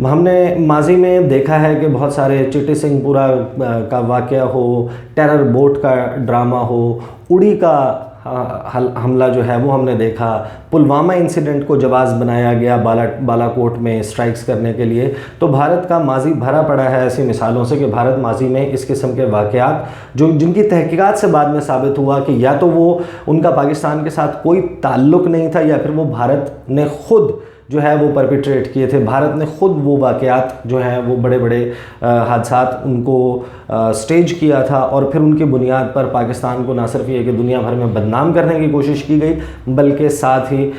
ہم نے ماضی میں دیکھا ہے کہ بہت سارے چٹی سنگھ پورہ کا واقعہ ہو، ٹیرر بوٹ کا ڈرامہ ہو، اڑی کا حملہ جو ہے وہ ہم نے دیکھا، پلوامہ انسیڈنٹ کو جواز بنایا گیا بالا کوٹ میں اسٹرائکس کرنے کے لیے۔ تو بھارت کا ماضی بھرا پڑا ہے ایسی مثالوں سے کہ بھارت ماضی میں اس قسم کے واقعات جن کی تحقیقات سے بعد میں ثابت ہوا کہ یا تو وہ ان کا پاکستان کے ساتھ کوئی تعلق نہیں تھا، یا پھر وہ بھارت نے خود جو ہے وہ پرپیٹریٹ کیے تھے، بھارت نے خود وہ واقعات جو ہیں وہ بڑے بڑے حادثات ان کو سٹیج کیا تھا، اور پھر ان کی بنیاد پر پاکستان کو نہ صرف یہ کہ دنیا بھر میں بدنام کرنے کی کوشش کی گئی، بلکہ ساتھ ہی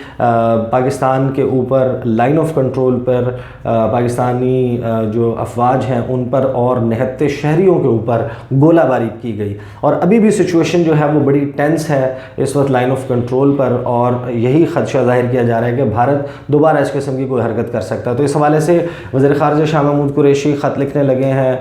پاکستان کے اوپر لائن آف کنٹرول پر پاکستانی جو افواج ہیں ان پر اور نہتے شہریوں کے اوپر گولہ باری کی گئی۔ اور ابھی بھی سچویشن جو ہے وہ بڑی ٹینس ہے اس وقت لائن آف کنٹرول پر، اور یہی خدشہ ظاہر کیا جا رہا ہے کہ بھارت دوبارہ اس قسم کی کوئی حرکت کر سکتا ہے۔ تو اس حوالے سے وزیر خارجہ شاہ محمود قریشی خط لکھنے لگے ہیں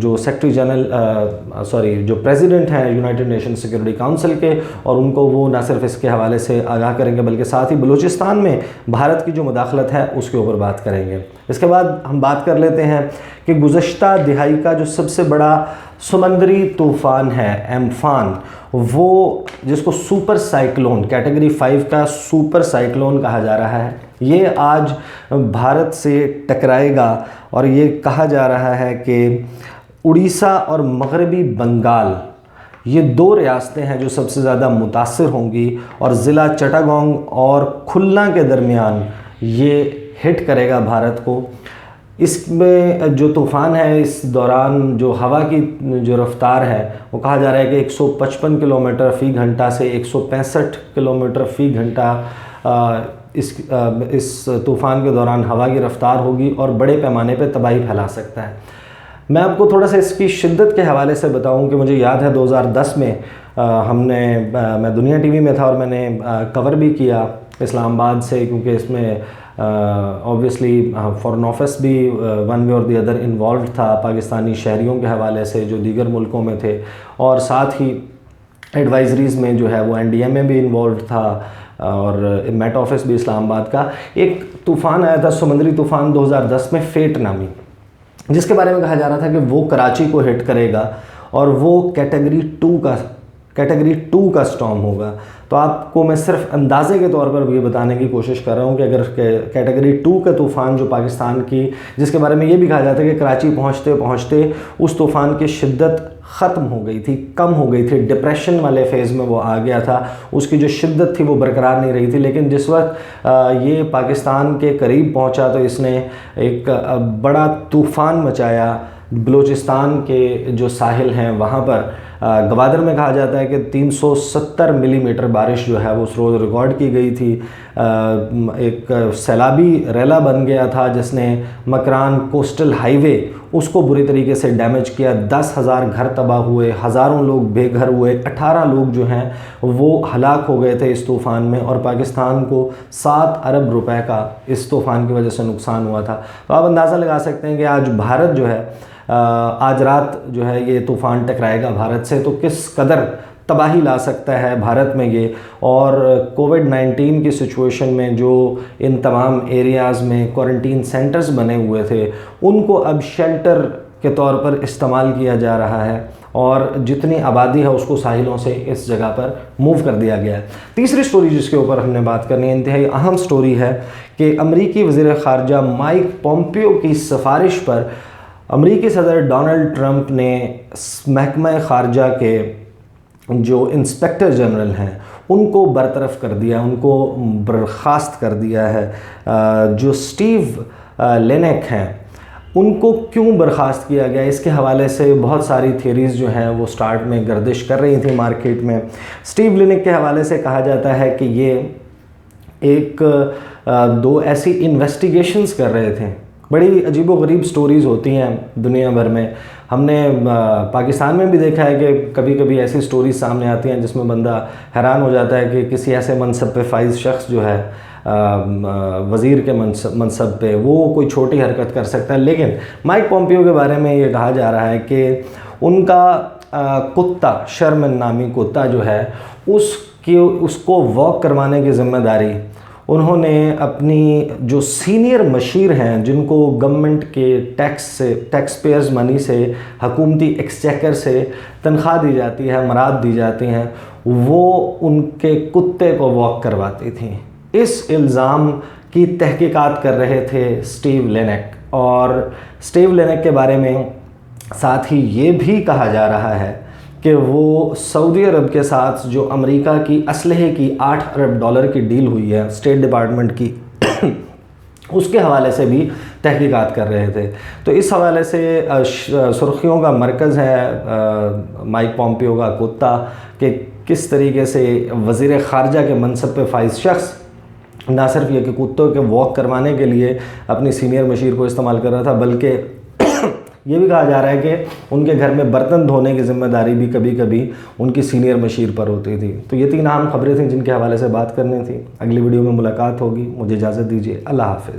جو سیکرٹری جنرل جو پریزیڈنٹ ہیں یونائٹڈ نیشن سیکورٹی کاؤنسل کے، اور ان کو وہ نہ صرف اس کے حوالے سے آگاہ کریں گے بلکہ ساتھ ہی بلوچستان میں بھارت کی جو مداخلت ہے اس کے اوپر بات کریں گے۔ اس کے بعد ہم بات کر لیتے ہیں کہ گزشتہ دہائی کا جو سب سے بڑا سمندری طوفان ہے ایمفان، وہ جس کو سپر سائیکلون کیٹیگری 5 کا سپر سائیکلون کہا جا رہا ہے، یہ آج بھارت سے ٹکرائے گا، اور یہ کہا جا رہا ہے کہ اڑیسہ اور مغربی بنگال یہ دو ریاستیں ہیں جو سب سے زیادہ متاثر ہوں گی، اور ضلع چٹاگونگ اور کھلنا کے درمیان یہ ہٹ کرے گا بھارت کو۔ اس میں جو طوفان ہے اس دوران جو ہوا کی جو رفتار ہے وہ کہا جا رہا ہے کہ 155 کلومیٹر فی گھنٹہ سے 165 کلومیٹر فی گھنٹہ اس طوفان کے دوران ہوا کی رفتار ہوگی، اور بڑے پیمانے پہ تباہی پھیلا سکتا ہے۔ میں آپ کو تھوڑا سا اس کی شدت کے حوالے سے بتاؤں کہ مجھے یاد ہے 2010 میں میں دنیا ٹی وی میں تھا، اور میں نے کور بھی کیا اسلام آباد سے، کیونکہ اس میں اوبویسلی فارن آفس بھی ون وے اور دی ادر انوالوڈ تھا پاکستانی شہریوں کے حوالے سے جو دیگر ملکوں میں تھے، اور ساتھ ہی ایڈوائزریز میں جو ہے وہ NDMA بھی انوالوڈ تھا، اور میٹ آفس بھی اسلام آباد کا۔ ایک طوفان آیا تھا سمندری طوفان 2010 میں فیٹ نامی، جس کے بارے میں کہا جا رہا تھا کہ وہ کراچی کو ہٹ کرے گا، اور وہ کیٹیگری 2 کا سٹارم ہوگا۔ تو آپ کو میں صرف اندازے کے طور پر یہ بتانے کی کوشش کر رہا ہوں کہ اگر کیٹیگری 2 کا طوفان جو پاکستان کی، جس کے بارے میں یہ بھی کہا جاتا ہے کہ کراچی پہنچتے پہنچتے اس طوفان کی شدت ختم ہو گئی تھی، کم ہو گئی تھی، ڈپریشن والے فیز میں وہ آ گیا تھا، اس کی جو شدت تھی وہ برقرار نہیں رہی تھی، لیکن جس وقت یہ پاکستان کے قریب پہنچا تو اس نے ایک بڑا طوفان مچایا۔ بلوچستان کے جو ساحل ہیں وہاں پر گوادر میں کہا جاتا ہے کہ 370 ملی میٹر بارش جو ہے وہ اس روز ریکارڈ کی گئی تھی۔ ایک سیلابی ریلا بن گیا تھا جس نے مکران کوسٹل ہائی وے اس کو بری طریقے سے ڈیمیج کیا، 10,000 گھر تباہ ہوئے، ہزاروں لوگ بے گھر ہوئے، 18 لوگ جو ہیں وہ ہلاک ہو گئے تھے اس طوفان میں، اور پاکستان کو 7 ارب روپے کا اس طوفان کی وجہ سے نقصان ہوا تھا۔ تو آپ اندازہ لگا سکتے ہیں کہ آج بھارت جو ہے آج رات جو ہے یہ طوفان ٹکرائے گا بھارت سے، تو کس قدر تباہی لا سکتا ہے بھارت میں یہ، اور کووڈ-19 کی سچویشن میں جو ان تمام ایریاز میں کوارنٹین سینٹرز بنے ہوئے تھے ان کو اب شیلٹر کے طور پر استعمال کیا جا رہا ہے، اور جتنی آبادی ہے اس کو ساحلوں سے اس جگہ پر موو کر دیا گیا ہے۔ تیسری سٹوری جس کے اوپر ہم نے بات کرنی ہے، انتہائی اہم سٹوری ہے کہ امریکی وزیر خارجہ مائک پومپیو کی سفارش پر امریکی صدر ڈونلڈ ٹرمپ نے محکمہ خارجہ کے جو انسپیکٹر جنرل ہیں ان کو برطرف کر دیا، ان کو برخاست کر دیا ہے۔ جو سٹیو لینک ہیں ان کو کیوں برخاست کیا گیا، اس کے حوالے سے بہت ساری تھیوریز جو ہیں وہ سٹارٹ میں گردش کر رہی تھیں مارکیٹ میں۔ سٹیو لینک کے حوالے سے کہا جاتا ہے کہ یہ ایک دو ایسی انویسٹیگیشنز کر رہے تھے، بڑی عجیب و غریب سٹوریز ہوتی ہیں دنیا بھر میں۔ ہم نے پاکستان میں بھی دیکھا ہے کہ کبھی کبھی ایسی سٹوریز سامنے آتی ہیں جس میں بندہ حیران ہو جاتا ہے کہ کسی ایسے منصب پہ فائز شخص جو ہے وزیر کے منصب پہ وہ کوئی چھوٹی حرکت کر سکتا ہے، لیکن مائک پومپیو کے بارے میں یہ کہا جا رہا ہے کہ ان کا کتا شرمن نامی کتا جو ہے اس کو واک کروانے کی ذمہ داری انہوں نے اپنی جو سینئر مشیر ہیں جن کو گورنمنٹ کے ٹیکس پیئرز منی سے، حکومتی ایکسچیکر سے تنخواہ دی جاتی ہے، امارات دی جاتی ہیں، وہ ان کے کتے کو واک کرواتی تھیں۔ اس الزام کی تحقیقات کر رہے تھے اسٹیو لینک، اور اسٹیو لینک کے بارے میں ساتھ ہی یہ بھی کہا جا رہا ہے کہ وہ سعودی عرب کے ساتھ جو امریکہ کی اسلحے کی $8 ارب کی ڈیل ہوئی ہے اسٹیٹ ڈپارٹمنٹ کی، اس کے حوالے سے بھی تحقیقات کر رہے تھے۔ تو اس حوالے سے سرخیوں کا مرکز ہے مائک پومپیو کا کتا، کہ کس طریقے سے وزیر خارجہ کے منصب پہ فائز شخص نہ صرف یہ کہ کتوں کے واک کروانے کے لیے اپنی سینئر مشیر کو استعمال کر رہا تھا، بلکہ یہ بھی کہا جا رہا ہے کہ ان کے گھر میں برتن دھونے کی ذمہ داری بھی کبھی کبھی ان کی سینئر مشیر پر ہوتی تھی۔ تو یہ 3 اہم خبریں تھیں جن کے حوالے سے بات کرنی تھی۔ اگلی ویڈیو میں ملاقات ہوگی، مجھے اجازت دیجیے، اللہ حافظ۔